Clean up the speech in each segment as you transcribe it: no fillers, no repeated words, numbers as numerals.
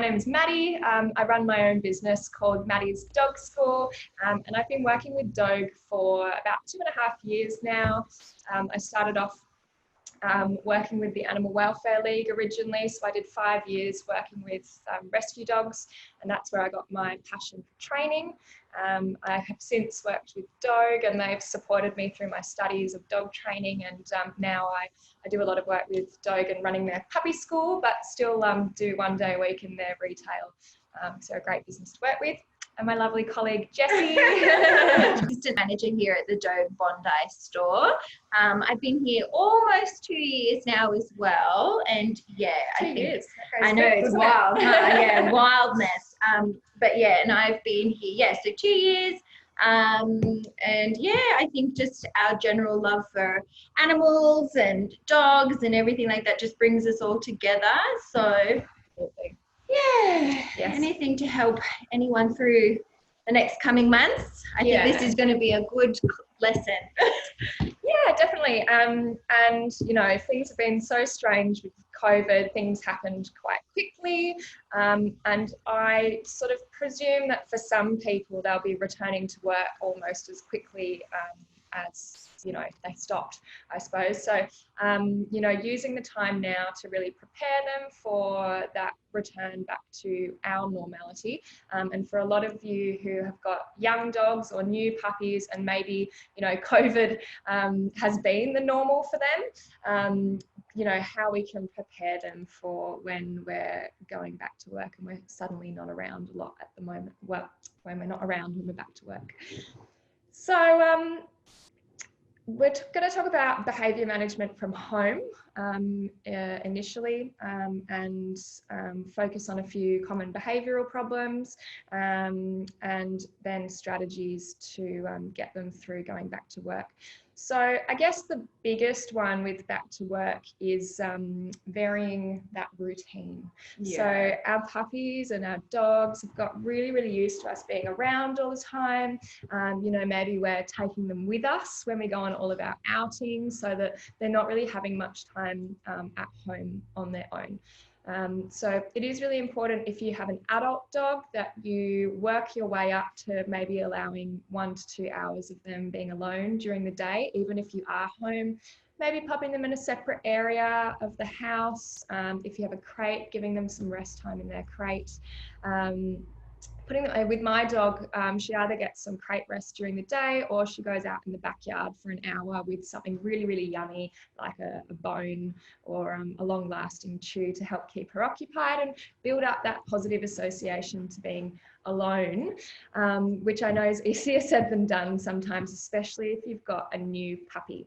name is Maddie. I run my own business called Maddie's Dog School, and I've been working with DOGUE for about 2.5 years now. I started off working with the Animal Welfare League originally, so I did 5 years working with rescue dogs, and that's where I got my passion for training. I have since worked with DOGUE, and they've supported me through my studies of dog training, and now I do a lot of work with DOGUE and running their puppy school, but still do 1 day a week in their retail. So a great business to work with. And my lovely colleague Jessie, assistant manager here at the DOGUE Bondi store. I've been here almost 2 years now as well, and yeah, I know it's wild, yeah, wildness. But yeah, and I've been here, so 2 years. And yeah, I think just our general love for animals and dogs and everything like that just brings us all together. So yeah, anything to help anyone through the next coming months. I think this is going to be a good lesson. Yeah, definitely. And you know, things have been so strange with COVID. Things happened quite quickly, and I sort of presume that for some people they'll be returning to work almost as quickly as you know they stopped, I suppose. So you know, using the time now to really prepare them for that return back to our normality, and for a lot of you who have got young dogs or new puppies, and maybe you know COVID has been the normal for them, you know, how we can prepare them for when we're going back to work and we're suddenly not around a lot at the moment. Well, when we're not around when we're back to work. So we're going to talk about behaviour management from home initially, and focus on a few common behavioural problems, and then strategies to get them through going back to work. So I guess the biggest one with back to work is varying that routine. So our puppies and our dogs have got really, really used to us being around all the time. You know, maybe we're taking them with us when we go on all of our outings, so that they're not really having much time at home on their own. So it is really important, if you have an adult dog, that you work your way up to maybe allowing 1 to 2 hours of them being alone during the day, even if you are home. Maybe popping them in a separate area of the house. If you have a crate, giving them some rest time in their crate. Putting them with my dog, she either gets some crate rest during the day, or she goes out in the backyard for an hour with something really, really yummy, like a bone or a long-lasting chew, to help keep her occupied and build up that positive association to being alone, which I know is easier said than done sometimes, especially if you've got a new puppy.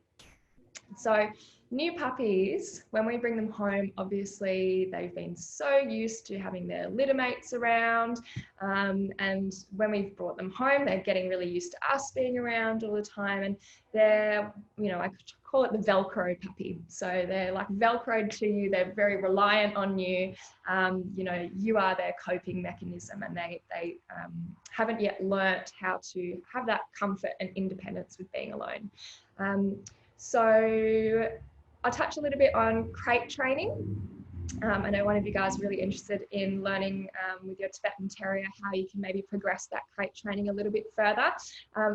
So new puppies, when we bring them home, obviously they've been so used to having their litter mates around, and when we've brought them home, they're getting really used to us being around all the time, and they're, you know, I call it the Velcro puppy. So they're like Velcroed to you, they're very reliant on you, you know, you are their coping mechanism, and they haven't yet learnt how to have that comfort and independence with being alone. So I'll touch a little bit on crate training. I know one of you guys are really interested in learning with your Tibetan Terrier how you can maybe progress that crate training a little bit further.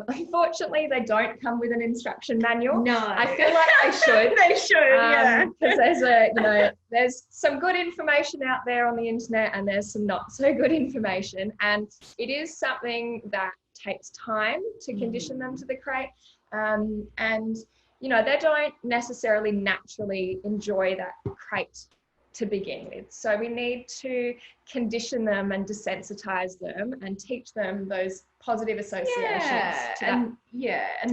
Unfortunately, they don't come with an instruction manual. No. I feel like they should. They should, yeah. Because there's some good information out there on the internet, and there's some not so good information. And it is something that takes time to condition them to the crate. And you know, they don't necessarily naturally enjoy that crate to begin with. So we need to condition them and desensitize them and teach them those positive associations. And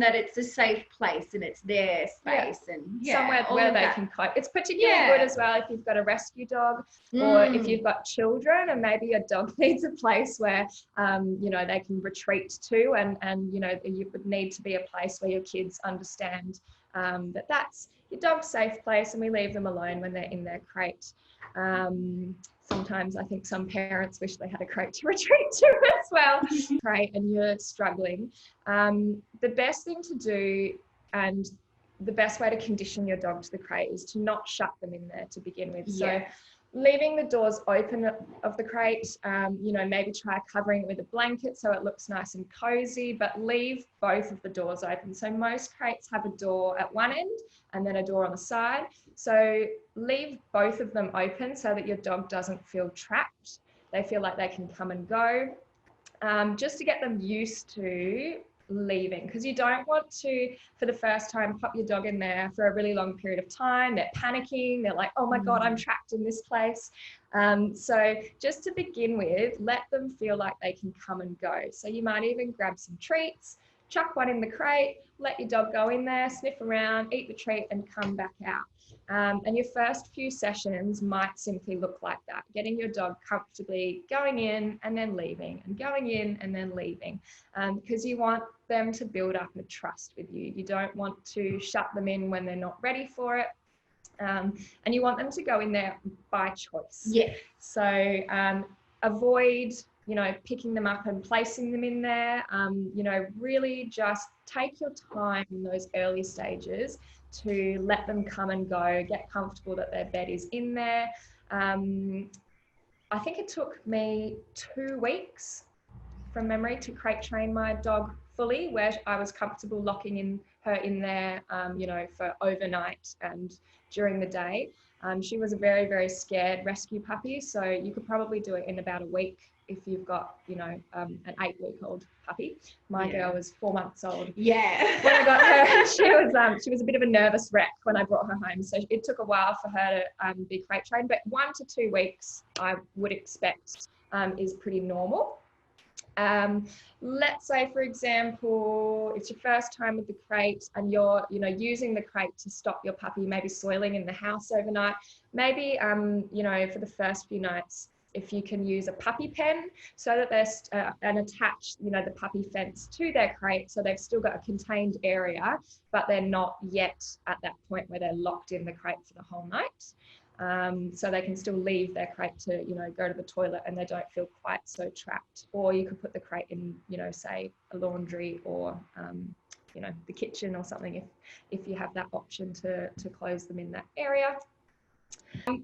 that it's a safe place and it's their space and somewhere where they can cope. It's particularly good as well if you've got a rescue dog, or if you've got children and maybe your dog needs a place where you know, they can retreat to, and you know, you would need to be a place where your kids understand that that's your dog's safe place, and we leave them alone when they're in their crate. Sometimes I think some parents wish they had a crate to retreat to as well. Crate and you're struggling. The best thing to do, and the best way to condition your dog to the crate, is to not shut them in there to begin with. So Leaving the doors open of the crate, maybe try covering it with a blanket so it looks nice and cozy, but leave both of the doors open. So most crates have a door at one end and then a door on the side. So leave both of them open so that your dog doesn't feel trapped. They feel like they can come and go, just to get them used to leaving, because you don't want to, for the first time, pop your dog in there for a really long period of time. They're panicking. They're like, oh my God, I'm trapped in this place. So just to begin with, let them feel like they can come and go. So you might even grab some treats, chuck one in the crate, let your dog go in there, sniff around, eat the treat and come back out. And your first few sessions might simply look like that, getting your dog comfortably going in and then leaving, and going in and then leaving, because you want them to build up a trust with you. You don't want to shut them in when they're not ready for it. And you want them to go in there by choice. Yeah. So avoid, picking them up and placing them in there. Really just take your time in those early stages to let them come and go, get comfortable that their bed is in there. I think it took me 2 weeks from memory to crate train my dog fully, where I was comfortable locking her in there, for overnight and during the day. She was a very, very scared rescue puppy, so you could probably do it in about a week if you've got, an 8-week-old puppy. My girl was 4 months old. Yeah. When I got her, she was a bit of a nervous wreck when I brought her home. So it took a while for her to be crate trained, but 1 to 2 weeks I would expect is pretty normal. Let's say, for example, it's your first time with the crate and you're, using the crate to stop your puppy maybe soiling in the house overnight. Maybe, for the first few nights, if you can use a puppy pen so that there's and attach, the puppy fence to their crate, so they've still got a contained area, but they're not yet at that point where they're locked in the crate for the whole night. So they can still leave their crate to, go to the toilet and they don't feel quite so trapped. Or you could put the crate in, say a laundry or, the kitchen or something if you have that option to close them in that area.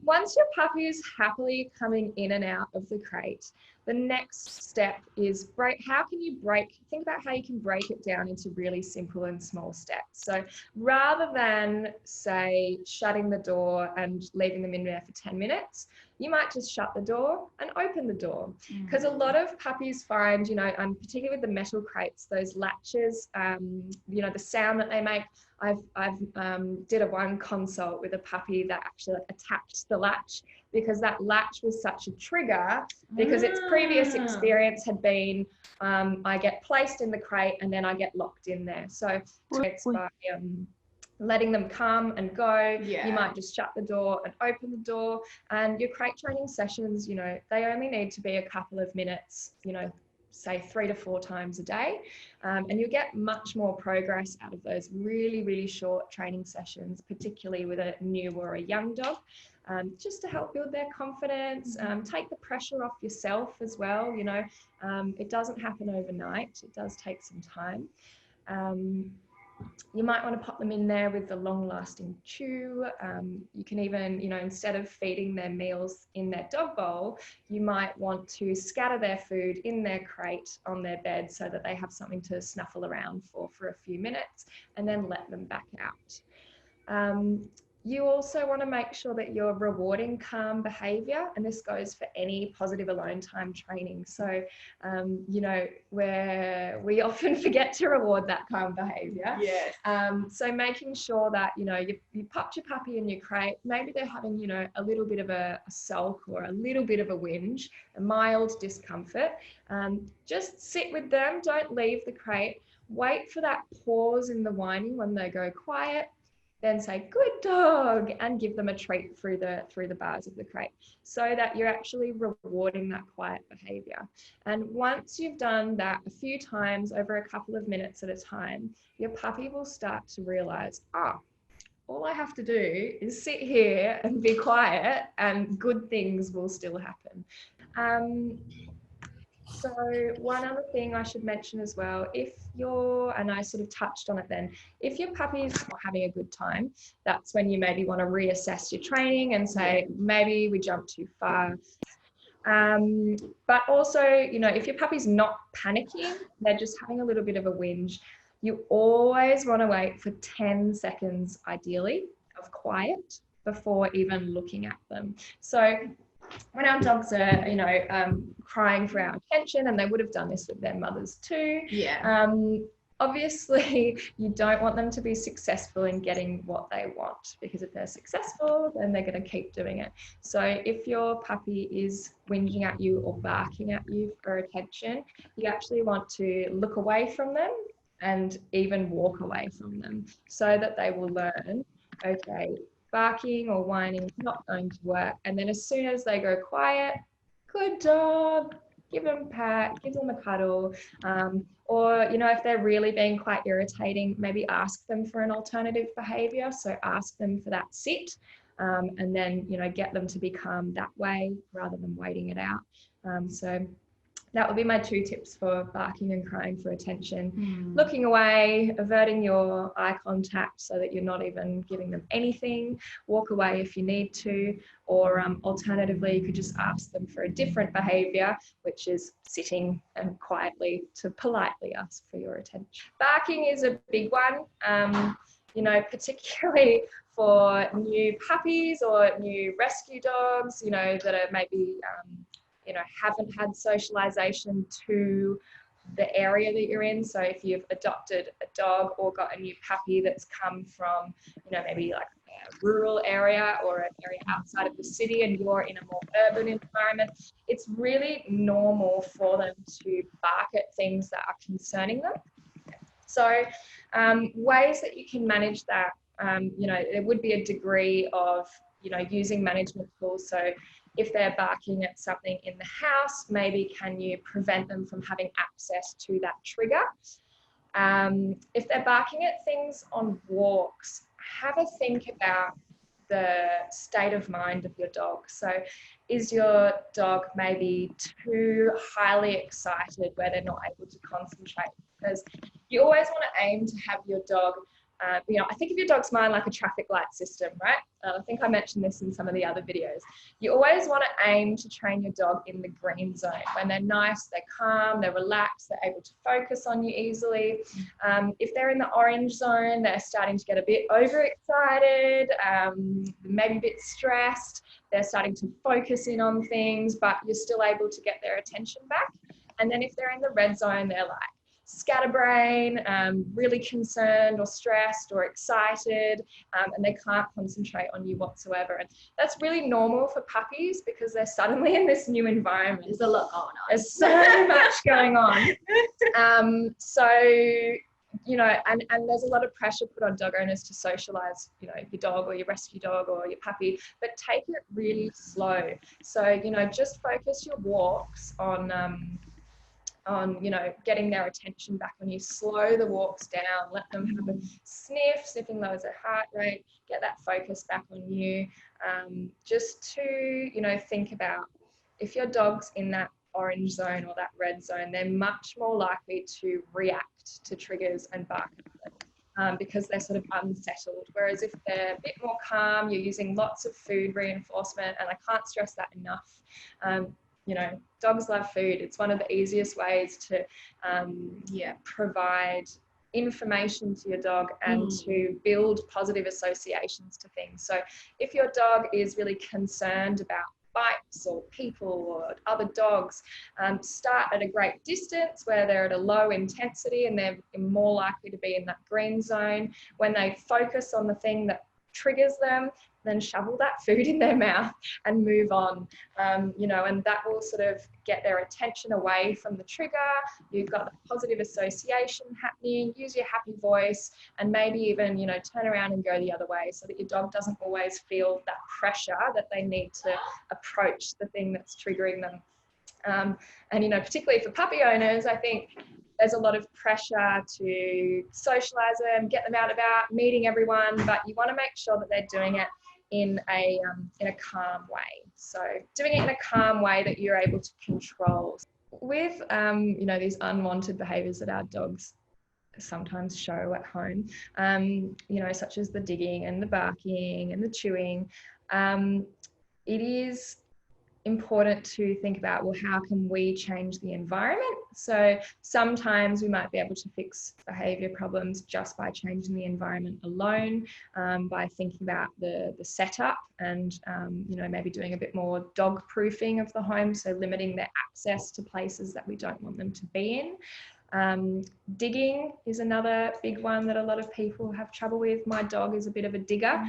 Once your puppy is happily coming in and out of the crate, the next step is think about how you can break it down into really simple and small steps. So rather than, say, shutting the door and leaving them in there for 10 minutes, you might just shut the door and open the door. Because a lot of puppies find, particularly with the metal crates, those latches, the sound that they make. I've did a one consult with a puppy that actually attacked the latch, because that latch was such a trigger, because its previous experience had been, I get placed in the crate and then I get locked in there. So it's by letting them come and go. You might just shut the door and open the door. And your crate training sessions, they only need to be a couple of minutes, say 3 to 4 times a day, and you'll get much more progress out of those really, really short training sessions, particularly with a new or a young dog, just to help build their confidence, take the pressure off yourself as well. It doesn't happen overnight. It does take some time. You might want to pop them in there with the long-lasting chew. You can even, instead of feeding their meals in their dog bowl, you might want to scatter their food in their crate on their bed so that they have something to snuffle around for a few minutes, and then let them back out. You also want to make sure that you're rewarding calm behavior, and this goes for any positive alone time training. So, where we often forget to reward that calm behavior. Yes. So making sure that, you popped your puppy in your crate, maybe they're having, a little bit of a sulk or a little bit of a whinge, a mild discomfort. Just sit with them, don't leave the crate, wait for that pause in the whining when they go quiet. Then say, good dog, and give them a treat through the bars of the crate, so that you're actually rewarding that quiet behavior. And once you've done that a few times over a couple of minutes at a time, your puppy will start to realize, all I have to do is sit here and be quiet and good things will still happen. So one other thing I should mention as well, if you're, and I sort of touched on it then, if your puppy is not having a good time, that's when you maybe want to reassess your training and say, maybe we jumped too far. But also, you know, if your puppy's not panicking, they're just having a little bit of a whinge, you always want to wait for 10 seconds, ideally, of quiet before even looking at them. So when our dogs are, you know, crying for our attention, and they would have done this with their mothers too. Obviously, you don't want them to be successful in getting what they want, because if they're successful, then they're going to keep doing it. So if your puppy is whinging at you or barking at you for attention, you actually want to look away from them and even walk away from them, so that they will learn, okay, barking or whining is not going to work. And then as soon as they go quiet, good dog, give them a pat, give them a cuddle. Or, you know, if they're really being quite irritating, maybe ask them for an alternative behavior. So ask them for that sit, and then, you know, get them to be calm that way rather than waiting it out. So that would be my 2 tips for barking and crying for attention. Looking away, averting your eye contact so that you're not even giving them anything. Walk away if you need to, or alternatively, you could just ask them for a different behaviour, which is sitting and quietly to politely ask for your attention. Barking is a big one, you know, particularly for new puppies or new rescue dogs, you know, that are maybe you know, haven't had socialization to the area that you're in. So if you've adopted a dog or got a new puppy that's come from, you know, maybe like a rural area or an area outside of the city, and you're in a more urban environment, it's really normal for them to bark at things that are concerning them. So ways that you can manage that, you know, there would be a degree of, you know, using management tools. So if they're barking at something in the house, maybe can you prevent them from having access to that trigger? If they're barking at things on walks, have a think about the state of mind of your dog. So is your dog maybe too highly excited where they're not able to concentrate? Because you always want to aim to have your dog, you know, I think of your dog's mind like a traffic light system, right? I think I mentioned this in some of the other videos. You always want to aim to train your dog in the green zone. When they're nice, they're calm, they're relaxed, they're able to focus on you easily. If they're in the orange zone, they're starting to get a bit overexcited, maybe a bit stressed. They're starting to focus in on things, but you're still able to get their attention back. And then if they're in the red zone, they're like scatterbrain, really concerned or stressed or excited, and they can't concentrate on you whatsoever. And that's really normal for puppies because they're suddenly in this new environment. There's a lot going on. There's so much going on. So, you know, and there's a lot of pressure put on dog owners to socialize, you know, your dog or your rescue dog or your puppy, but take it really slow. So, you know, just focus your walks on, you know, getting their attention back on you. Slow the walks down, let them have a sniff, sniffing lowers their heart rate, get that focus back on you. Just to, you know, think about if your dog's in that orange zone or that red zone, they're much more likely to react to triggers and bark because they're sort of unsettled. Whereas if they're a bit more calm, you're using lots of food reinforcement, and I can't stress that enough. You know, dogs love food. It's one of the easiest ways to provide information to your dog and to build positive associations to things. So if your dog is really concerned about bites or people or other dogs, start at a great distance where they're at a low intensity and they're more likely to be in that green zone. When they focus on the thing that triggers them, then shovel that food in their mouth and move on, you know, and that will sort of get their attention away from the trigger. You've got the positive association happening, use your happy voice, and maybe even, you know, turn around and go the other way so that your dog doesn't always feel that pressure that they need to approach the thing that's triggering them. And, you know, particularly for puppy owners, I think there's a lot of pressure to socialize them, get them out about, meeting everyone, but you want to make sure that they're doing it in a calm way. So doing it in a calm way that you're able to control. with, these unwanted behaviours that our dogs sometimes show at home, such as the digging and the barking and the chewing, it is important to think about, well, how can we change the environment? So sometimes we might be able to fix behaviour problems just by changing the environment alone, by thinking about the setup and, maybe doing a bit more dog proofing of the home, so limiting their access to places that we don't want them to be in. Digging is another big one that a lot of people have trouble with. My dog is a bit of a digger.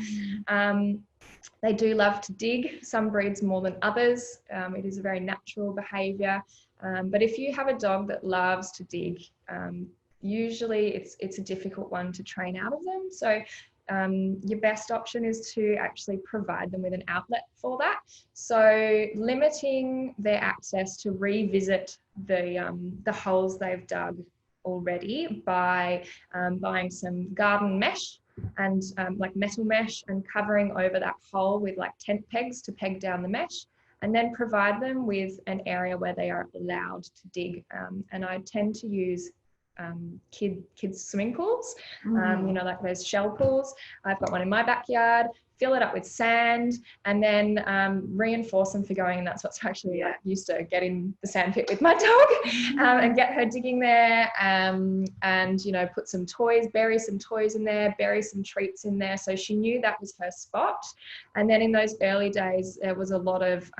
They do love to dig, some breeds more than others. It is a very natural behaviour. But if you have a dog that loves to dig, usually it's a difficult one to train out of them. So your best option is to actually provide them with an outlet for that. So limiting their access to revisit the holes they've dug already by buying some garden mesh and like metal mesh, and covering over that hole with like tent pegs to peg down the mesh, and then provide them with an area where they are allowed to dig. And I tend to use kids swimming pools, like those shell pools. I've got one in my backyard. Fill it up with sand, and then reinforce them for going. And that's what's actually I used to get in the sand pit with my dog and get her digging there, and put some toys, bury some toys in there, bury some treats in there, so she knew that was her spot. And then in those early days, there was a lot of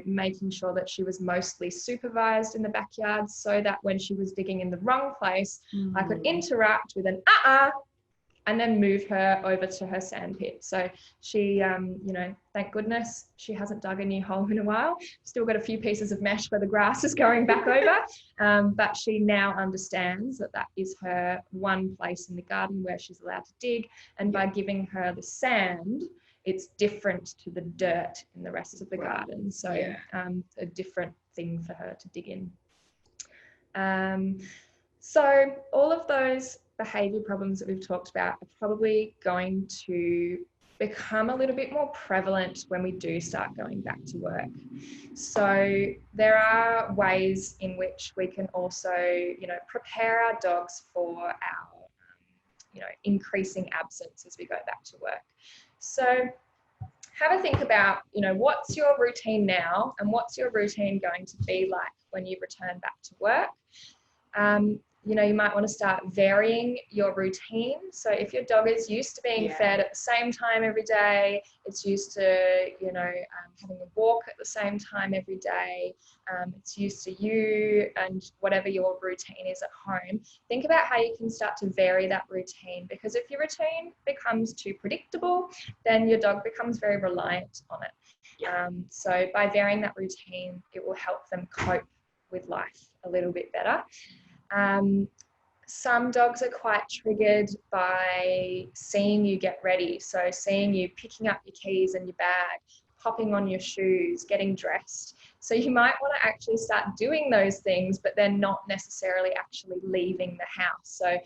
making sure that she was mostly supervised in the backyard, so that when she was digging in the wrong place, I could interrupt with an and then move her over to her sand pit. So she, thank goodness she hasn't dug a new hole in a while. Still got a few pieces of mesh where the grass is going back over, but she now understands that that is her one place in the garden where she's allowed to dig. And by giving her the sand, it's different to the dirt in the rest of the garden. So a different thing for her to dig in. So all of those behaviour problems that we've talked about are probably going to become a little bit more prevalent when we do start going back to work. So there are ways in which we can also, prepare our dogs for our, increasing absence as we go back to work. So have a think about, what's your routine now, and what's your routine going to be like when you return back to work? You might want to start varying your routine. So if your dog is used to being fed at the same time every day, it's used to, having a walk at the same time every day, it's used to you and whatever your routine is at home, think about how you can start to vary that routine. Because if your routine becomes too predictable, then your dog becomes very reliant on it. So by varying that routine, it will help them cope with life a little bit better. Some dogs are quite triggered by seeing you get ready. So seeing you picking up your keys and your bag, popping on your shoes, getting dressed. So you might want to actually start doing those things, but then not necessarily actually leaving the house. So,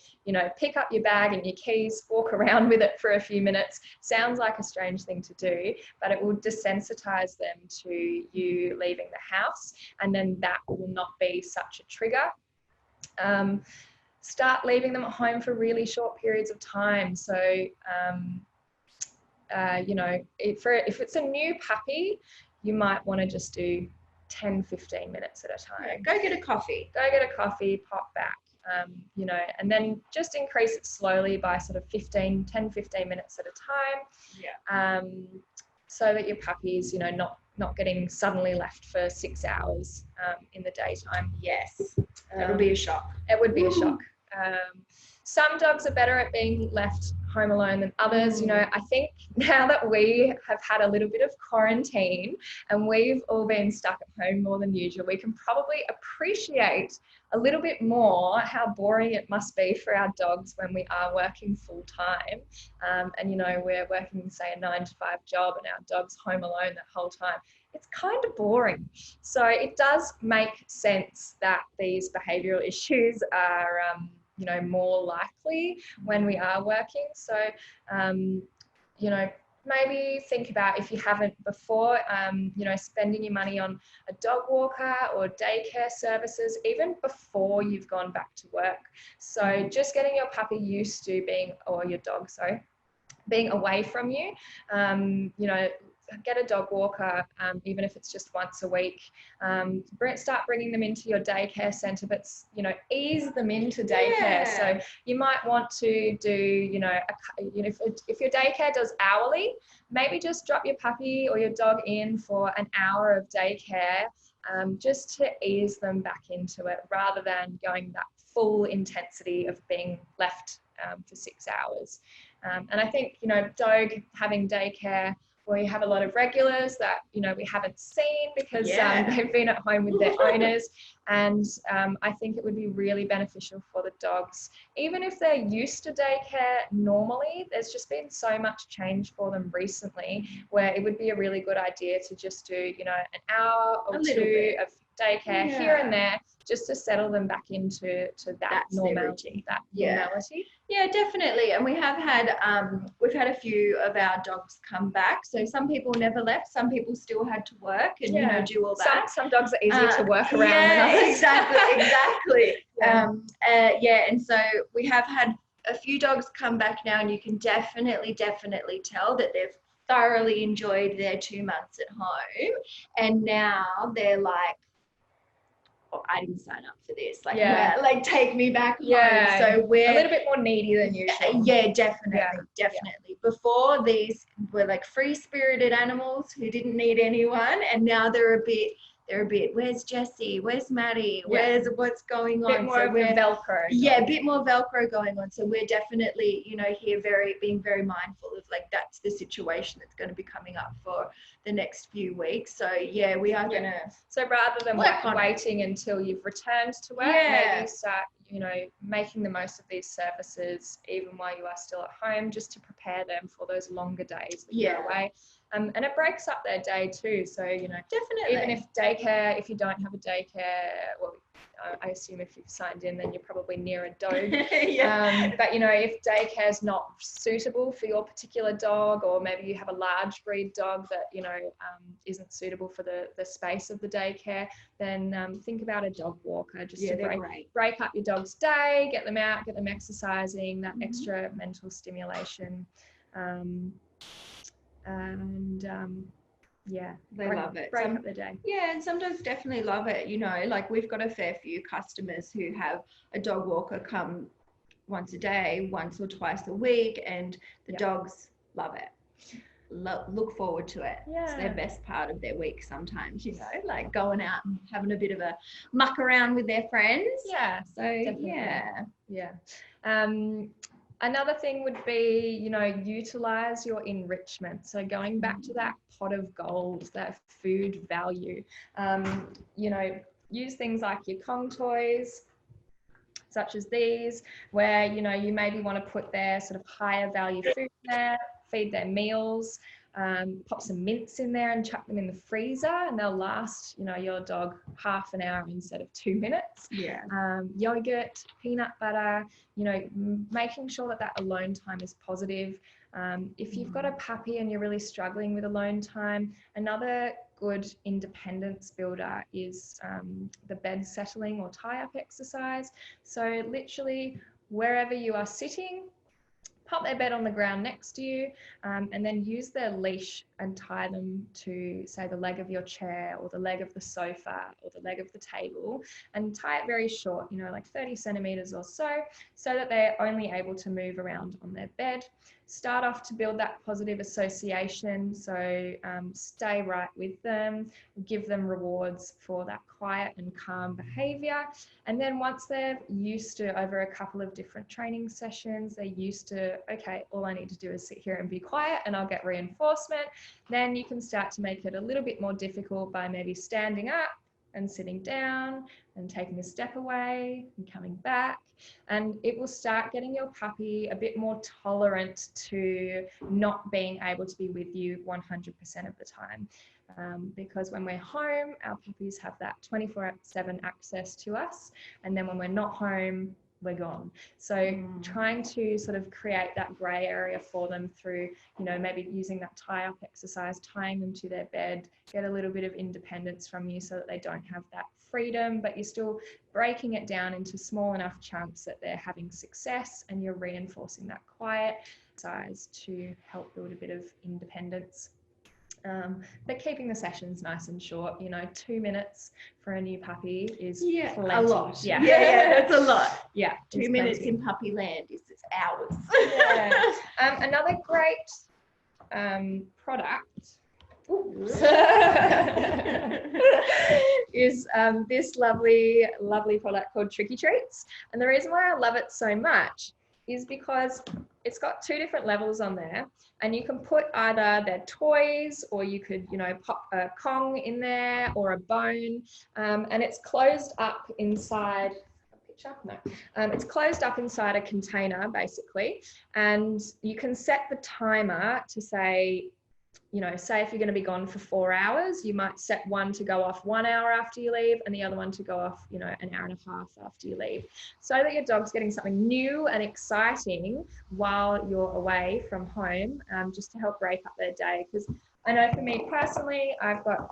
pick up your bag and your keys, walk around with it for a few minutes. Sounds like a strange thing to do, but it will desensitize them to you leaving the house. And then that will not be such a trigger. Start leaving them at home for really short periods of time. So, if it's a new puppy, you might want to just do 10, 15 minutes at a time. Go get a coffee. Pop back, and then just increase it slowly by sort of 10, 15 minutes at a time. So that your puppy's, not getting suddenly left for 6 hours in the daytime. Yes, that would be a shock. It would be a shock. Some dogs are better at being left home alone than others. I think now that we have had a little bit of quarantine and we've all been stuck at home more than usual, we can probably appreciate a little bit more how boring it must be for our dogs when we are working full time. And we're working, say, a 9 to 5 job, and our dog's home alone that whole time. It's kind of boring. So it does make sense that these behavioural issues are more likely when we are working. So, maybe think about, if you haven't before, you know, spending your money on a dog walker or daycare services even before you've gone back to work. So just getting your puppy used to being, or your dog, sorry, being away from you. You know, get a dog walker, even if it's just once a week. Start bringing them into your daycare centre, but, you know, ease them into daycare. So you might want to do, you know, if your daycare does hourly, maybe just drop your puppy or your dog in for an hour of daycare, just to ease them back into it, rather than going that full intensity of being left for 6 hours. And I think, you know, DOGUE having daycare, where you have a lot of regulars that, you know, we haven't seen because they've been at home with their owners. And I think it would be really beneficial for the dogs. Even if they're used to daycare normally, there's just been so much change for them recently, where it would be a really good idea to just do, you know, an hour or two of daycare here and there, just to settle them back into that normality. Yeah, definitely. And we have had we've had a few of our dogs come back. So some people never left, some people still had to work and you know, do all that. Some dogs are easier to work around than others. Exactly. And so we have had a few dogs come back now, and you can definitely tell that they've thoroughly enjoyed their 2 months at home, and now they're like, oh, I didn't sign up for this. Like take me back home. So we're a little bit more needy than usual. Yeah, definitely. Before, these were like free-spirited animals who didn't need anyone, and now they're a bit, where's Jessie? Where's Maddie? Where's what's going on? A bit more of Velcro. Yeah, a bit more Velcro going on. So we're definitely, you know, here being very mindful of, like, that's the situation that's going to be coming up for the next few weeks. So yeah, we are going to. So rather than waiting until you've returned to work, maybe start, you know, making the most of these services even while you are still at home, just to prepare them for those longer days that you're away. And it breaks up their day too. So, you know, even if you don't have a daycare, well, I assume if you've signed in, then you're probably near a DOGUE. But, you know, if daycare is not suitable for your particular dog, or maybe you have a large breed dog that, you know, isn't suitable for the space of the daycare, then think about a dog walker, just to break up your dog's day, get them out, get them exercising, that extra mental stimulation. They love it. Break up the day. Yeah, and some dogs definitely love it. You know, like, we've got a fair few customers who have a dog walker come once a day, once or twice a week, and the dogs love it. Look forward to it. It's their best part of their week sometimes, you know, like going out and having a bit of a muck around with their friends. So definitely. Another thing would be, you know, utilize your enrichment. So going back to that pot of gold, that food value, you know, use things like your Kong toys, such as these, where, you know, you maybe want to put their sort of higher value food in there, feed their meals, pop some mints in there and chuck them in the freezer, and they'll last, you know, your dog half an hour instead of 2 minutes. Yogurt, peanut butter, you know, making sure that alone time is positive. If you've got a puppy and you're really struggling with alone time, another good independence builder is the bed settling or tie-up exercise. So literally wherever you are sitting, pop their bed on the ground next to you, and then use their leash and tie them to, say, the leg of your chair or the leg of the sofa or the leg of the table, and tie it very short, you know, like 30 centimeters or so that they're only able to move around on their bed. Start off to build that positive association. So stay right with them, give them rewards for that quiet and calm behavior. And then once they're used to, over a couple of different training sessions, they're used to, okay, all I need to do is sit here and be quiet and I'll get reinforcement. Then you can start to make it a little bit more difficult by maybe standing up and sitting down and taking a step away and coming back. And it will start getting your puppy a bit more tolerant to not being able to be with you 100% of the time. Because when we're home, our puppies have that 24/7 access to us. And then when we're not home, we're gone. So trying to sort of create that grey area for them through, maybe using that tie up exercise, tying them to their bed, get a little bit of independence from you so that they don't have that freedom, but you're still breaking it down into small enough chunks that they're having success, and you're reinforcing that quiet size to help build a bit of independence. But keeping the sessions nice and short, 2 minutes for a new puppy is plenty. A lot. Yeah, that's a lot. Yeah, 2 minutes in puppy land is hours. Another great product is this lovely product called Tricky Treats. And the reason why I love it so much is because it's got 2 different levels on there, and you can put either their toys, or you could, pop a Kong in there or a bone, and it's closed up inside it's closed up inside a container basically, and you can set the timer to say, say if you're going to be gone for 4 hours, you might set one to go off 1 hour after you leave and the other one to go off, an hour and a half after you leave, so that your dog's getting something new and exciting while you're away from home, just to help break up their day. Because I know for me personally, I've got,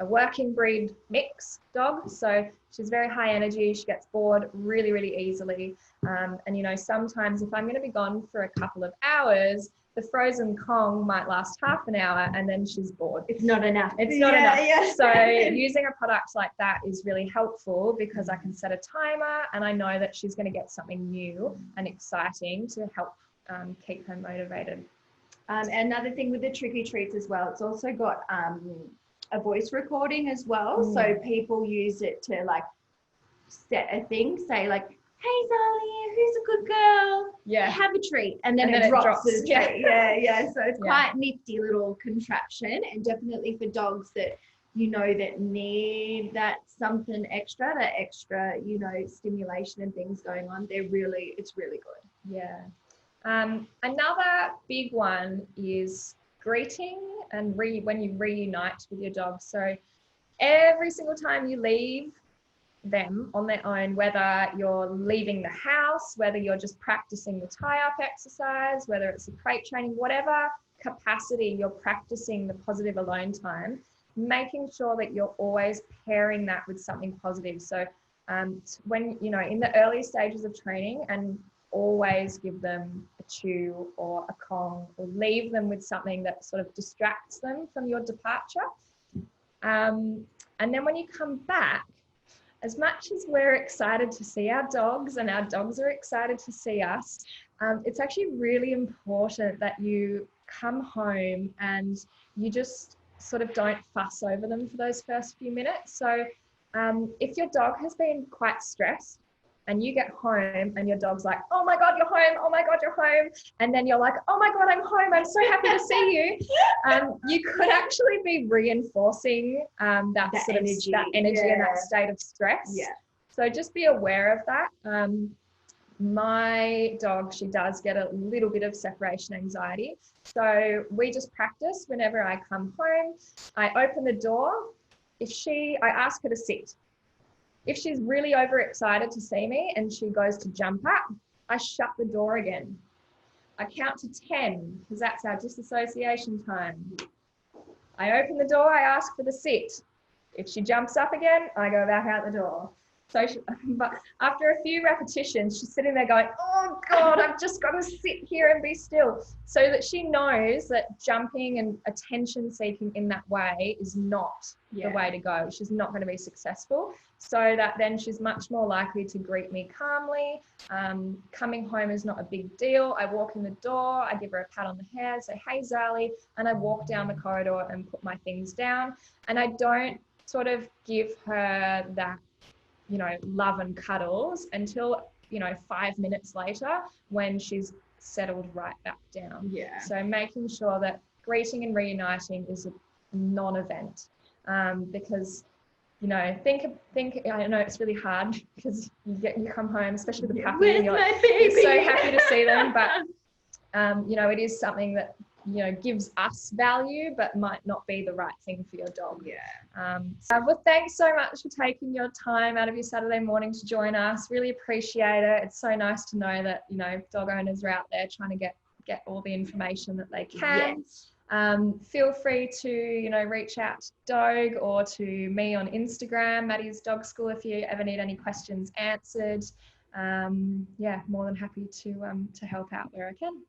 a working breed mix dog. So she's very high energy. She gets bored really, really easily. And, sometimes if I'm going to be gone for a couple of hours, the frozen Kong might last half an hour and then she's bored. It's not enough. It's not enough. Yeah. So using a product like that is really helpful, because I can set a timer and I know that she's going to get something new and exciting to help keep her motivated. Another thing with the Tricky Treats as well, it's also got a voice recording as well. So people use it to like set a thing, say like, hey Zali, who's a good girl? Yeah. Have a treat. And then it drops the treat. Yeah. So it's quite nifty little contraption, and definitely for dogs that, that need that something extra, that extra, stimulation and things going on. It's really good. Yeah. Another big one is greeting and when you reunite with your dog. So every single time you leave them on their own, whether you're leaving the house, whether you're just practicing the tie-up exercise, whether it's a crate training, whatever capacity you're practicing the positive alone time, making sure that you're always pairing that with something positive. So when, in the early stages of training, and always give them a chew or a Kong, or leave them with something that sort of distracts them from your departure. And then when you come back, as much as we're excited to see our dogs and our dogs are excited to see us, it's actually really important that you come home and you just sort of don't fuss over them for those first few minutes. So if your dog has been quite stressed, and you get home and your dog's like, oh my God, you're home. Oh my God, you're home. And then you're like, oh my God, I'm home. I'm so happy to see you. You could actually be reinforcing that energy and that state of stress. Yeah. So just be aware of that. My dog, she does get a little bit of separation anxiety. So we just practice whenever I come home. I open the door. I ask her to sit. If she's really overexcited to see me and she goes to jump up, I shut the door again. I count to 10 because that's our disassociation time. I open the door, I ask for the sit. If she jumps up again, I go back out the door. So but after a few repetitions, she's sitting there going, oh God, I've just got to sit here and be still. So that she knows that jumping and attention seeking in that way is not the way to go. She's not going to be successful. So that then she's much more likely to greet me calmly. Coming home is not a big deal. I walk in the door, I give her a pat on the head, say, hey Zali, and I walk down the corridor and put my things down. And I don't sort of give her that, love and cuddles until, 5 minutes later when she's settled right back down. Yeah. So making sure that greeting and reuniting is a non-event, because, think, I know it's really hard because you come home, especially with the puppy, and you're so happy to see them, but, it is something that gives us value, but might not be the right thing for your dog. Yeah. Well, thanks so much for taking your time out of your Saturday morning to join us. Really appreciate it. It's so nice to know that, dog owners are out there trying to get all the information that they can. Yes. Feel free to, reach out to DOGUE or to me on Instagram, Maddie's Dog School, if you ever need any questions answered. More than happy to help out where I can.